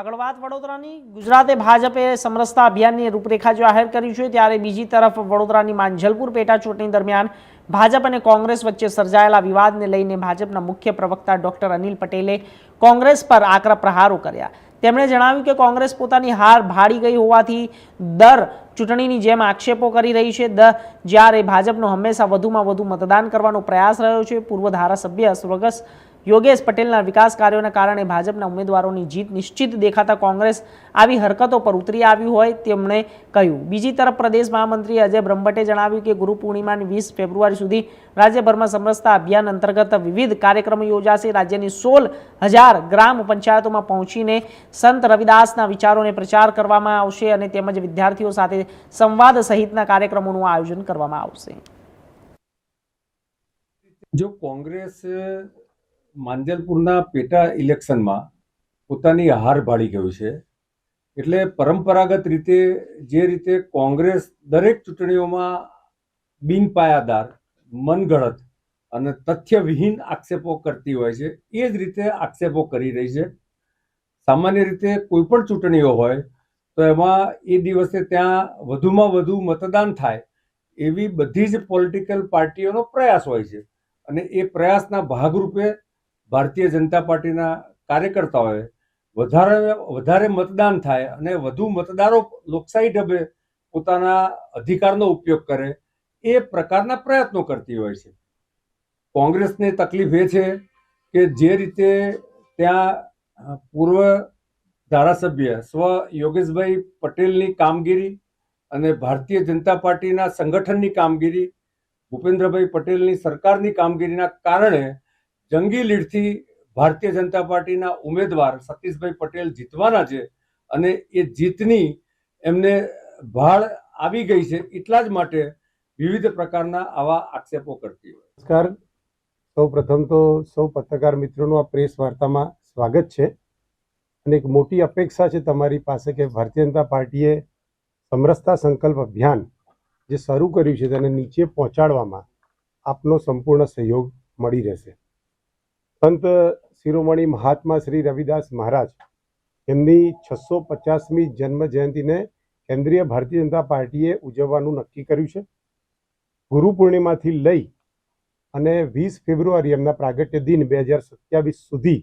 આગળ વાત વડોદરાની ગુજરાતે ભાજપે સમરસતા અભિયાનની રૂપરેખા જાહેર કરી છે, ત્યારે બીજી તરફ વડોદરાની માંજલપુર પેટા ચૂંટણી દરમિયાન ભાજપ અને કોંગ્રેસ વચ્ચે સર્જાયેલા વિવાદને લઈને ભાજપના મુખ્ય પ્રવક્તા ડોક્ટર અનિલ પટેલે કોંગ્રેસ પર આકરા પ્રહારો કર્યા। તેમણે જણાવ્યું કે કોંગ્રેસ પોતાની હાર ભાળી ગઈ હોવાથી દર ચૂંટણીની જેમ આક્ષેપો કરી રહી છે, જ્યારે ભાજપનો હંમેશા વધુમાં વધુ મતદાન કરવાનો પ્રયાસ રહ્યો છે। પૂર્વ ધારાસભ્ય સ્વર્ગસ્થ યોગેશ પટેલના વિકાસ કાર્યોના કારણે ભાજપના ઉમેદવારોની જીત નિશ્ચિત દેખાતા કોંગ્રેસ આવી હરકતો પર ઉતરી આવ્યું હોય તેમણે કહ્યું। બીજી તરફ પ્રદેશ મહામંત્રી અજય બ્રહ્મભટ્ટે જણાવ્યું કે ગુરુ પૂર્ણિમાની 20 ફેબ્રુઆરી સુધી રાજ્યભરમાં સમરસતા અભિયાન અંતર્ગત વિવિધ કાર્યક્રમો યોજાશે। રાજ્યની 16,000 ગ્રામ પંચાયતોમાં પહોંચીને સંત રવિદાસના વિચારોને પ્રચાર કરવામાં આવશે અને તેમજ વિદ્યાર્થીઓ સાથે સંવાદ સહિતના કાર્યક્રમોનું આયોજન કરવામાં આવશે। જો કોંગ્રેસ માંજલપુરના પેટા ઇલેક્શનમાં પોતાની હાર ભાળી ગયું છે, એટલે પરંપરાગત રીતે જે રીતે કોંગ્રેસ દરેક ચૂંટણીઓમાં બિનપાયાદાર, મનગઢત અને તથ્યવિહીન આક્ષેપો કરતી હોય છે, એ જ રીતે આક્ષેપો કરી રહી છે। સામાન્ય રીતે કોઈ પણ ચૂંટણીઓ હોય તો એમાં એ દિવસે ત્યાં વધુમાં વધુ મતદાન થાય એવી બધી જ પોલિટિકલ પાર્ટીઓનો પ્રયાસ હોય છે અને એ પ્રયાસના ભાગરૂપે ભારતીય જનતા પાર્ટીના કાર્યકર્તાઓએ વધારે મતદાન થાય અને વધુ મતદારો લોકશાહી ઢબે પોતાના અધિકારનો ઉપયોગ કરે એ પ્રકારના પ્રયત્નો કરતી હોય છે। કોંગ્રેસની તકલીફ એ છે કે જે રીતે ત્યાં પૂર્વ ધારાસભ્ય સ્વ યોગેશભાઈ પટેલની કામગીરી અને ભારતીય જનતા પાર્ટીના સંગઠનની કામગીરી, ભૂપેન્દ્રભાઈ પટેલની સરકારની કામગીરીના કારણે જંગી લીડથી ભારતીય જનતા પાર્ટીના ઉમેદવાર સતીશભાઈ પટેલ જીતવાના છે અને એ જીતની એમને ભાળ આવી ગઈ છે, એટલા જ માટે વિવિધ પ્રકારના આવા આક્ષેપો કરતી હોય। નમસ્કાર, સૌ પ્રથમ તો સૌ પત્રકાર મિત્રોનું આ પ્રેસ વાર્તામાં સ્વાગત છે અને એક મોટી અપેક્ષા છે તમારી પાસે કે ભારતીય જનતા પાર્ટીએ સમરસતા સંકલ્પ અભિયાન જે શરૂ કર્યું છે તેને નીચે પહોંચાડવામાં આપનો સંપૂર્ણ સહયોગ મળી રહેશે। સંત શિરોમણી મહાત્મા શ્રી રવિદાસ મહારાજ એમની 650મી જન્મ જયંતિને કેન્દ્રીય ભારતીય જનતા પાર્ટીએ ઉજવવાનું નક્કી કર્યું છે। ગુરુ પૂર્ણિમાથી લઈ અને 20 ફેબ્રુઆરી એમના પ્રાગટ્ય દિન 2027 સુધી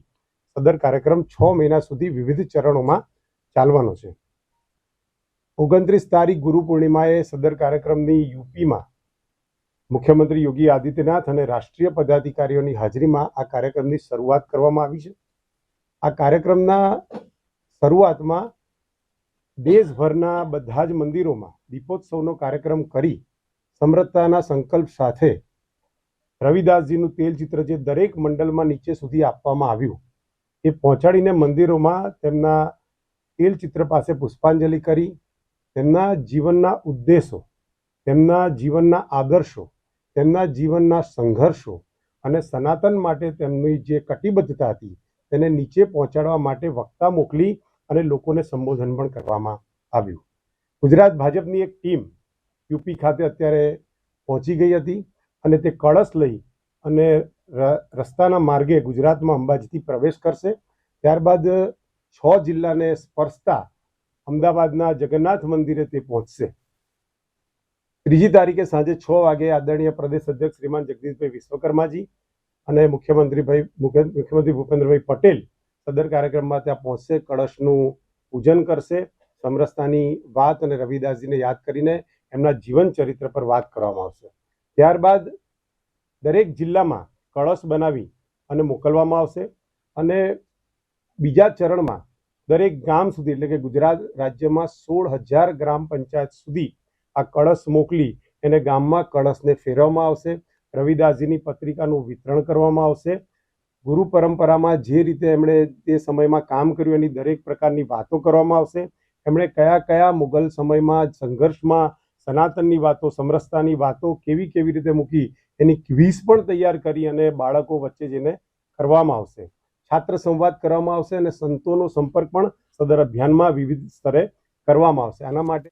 સદર કાર્યક્રમ 6 મહિના સુધી વિવિધ ચરણોમાં ચાલવાનો છે। 29 તારીખ ગુરુ પૂર્ણિમાએ સદર કાર્યક્રમની યુપીમાં મુખ્યમંત્રી યોગી આદિત્યનાથ અને રાષ્ટ્રીય પદાધિકારીઓની હાજરીમાં આ કાર્યક્રમની શરૂઆત કરવામાં આવી છે। આ કાર્યક્રમના શરૂઆતમાં દેશભરના બધા જ મંદિરોમાં દીપોત્સવનો કાર્યક્રમ કરી સમરસતાના સંકલ્પ સાથે રવિદાસજીનું તેલચિત્ર જે દરેક મંડળમાં નીચે સુધી આપવામાં આવ્યું એ પહોંચાડીને મંદિરોમાં તેમના તેલચિત્ર પાસે પુષ્પાંજલિ કરી તેમના જીવનના ઉદ્દેશો, તેમના જીવનના આદર્શો, તેમના જીવનના સંઘર્ષો અને સનાતન માટે તેમની જે કટિબદ્ધતા હતી તેને નીચે પહોંચાડવા માટે વક્તા મોકલી અને લોકોને સંબોધન પણ કરવામાં આવ્યું। ગુજરાત ભાજપની એક ટીમ યુપી ખાતે અત્યારે પહોંચી ગઈ હતી અને તે કળશ લઈ અને રસ્તાના માર્ગે ગુજરાતમાં અંબાજીથી પ્રવેશ કરશે। ત્યારબાદ 6 જિલ્લાને સ્પર્શતા અમદાવાદના જગન્નાથ મંદિરે તે પહોંચશે। 3જી તારીખે સાંજે 6 વાગે આદરણીય પ્રદેશ અધ્યક્ષ શ્રીમાન જગદીશભાઈ વિશ્વકર્માજી અને મુખ્યમંત્રી ભૂપેન્દ્રભાઈ પટેલ સદર કાર્યક્રમમાં ત્યાં પહોંચશે, કળશનું પૂજન કરશે, સમરસતાની વાત અને રવિદાસજીને યાદ કરીને એમના જીવન ચરિત્ર પર વાત કરવામાં આવશે। ત્યારબાદ દરેક જિલ્લામાં કળશ બનાવી અને મોકલવામાં આવશે અને બીજા ચરણમાં દરેક ગામ સુધી એટલે કે ગુજરાત રાજ્યમાં 16,000 ગ્રામ પંચાયત સુધી આ કળશ મોકલી એને ગામમાં કળશને ફેરવવામાં આવશે। રવિદાસજીની પત્રિકાનું વિતરણ કરવામાં આવશે। ગુરુ પરંપરામાં જે રીતે એમણે તે સમયમાં કામ કર્યું એની દરેક પ્રકારની વાતો કરવામાં આવશે। એમણે કયા કયા મુગલ સમયમાં સંઘર્ષમાં સનાતનની વાતો, સમરસતાની વાતો કેવી રીતે મૂકી એની ક્વિઝ પણ તૈયાર કરી અને બાળકો વચ્ચે જઈને કરવામાં આવશે। છાત્ર સંવાદ કરવામાં આવશે અને સંતોનો સંપર્ક પણ સદર અભિયાનમાં વિવિધ સ્તરે કરવામાં આવશે। આના માટે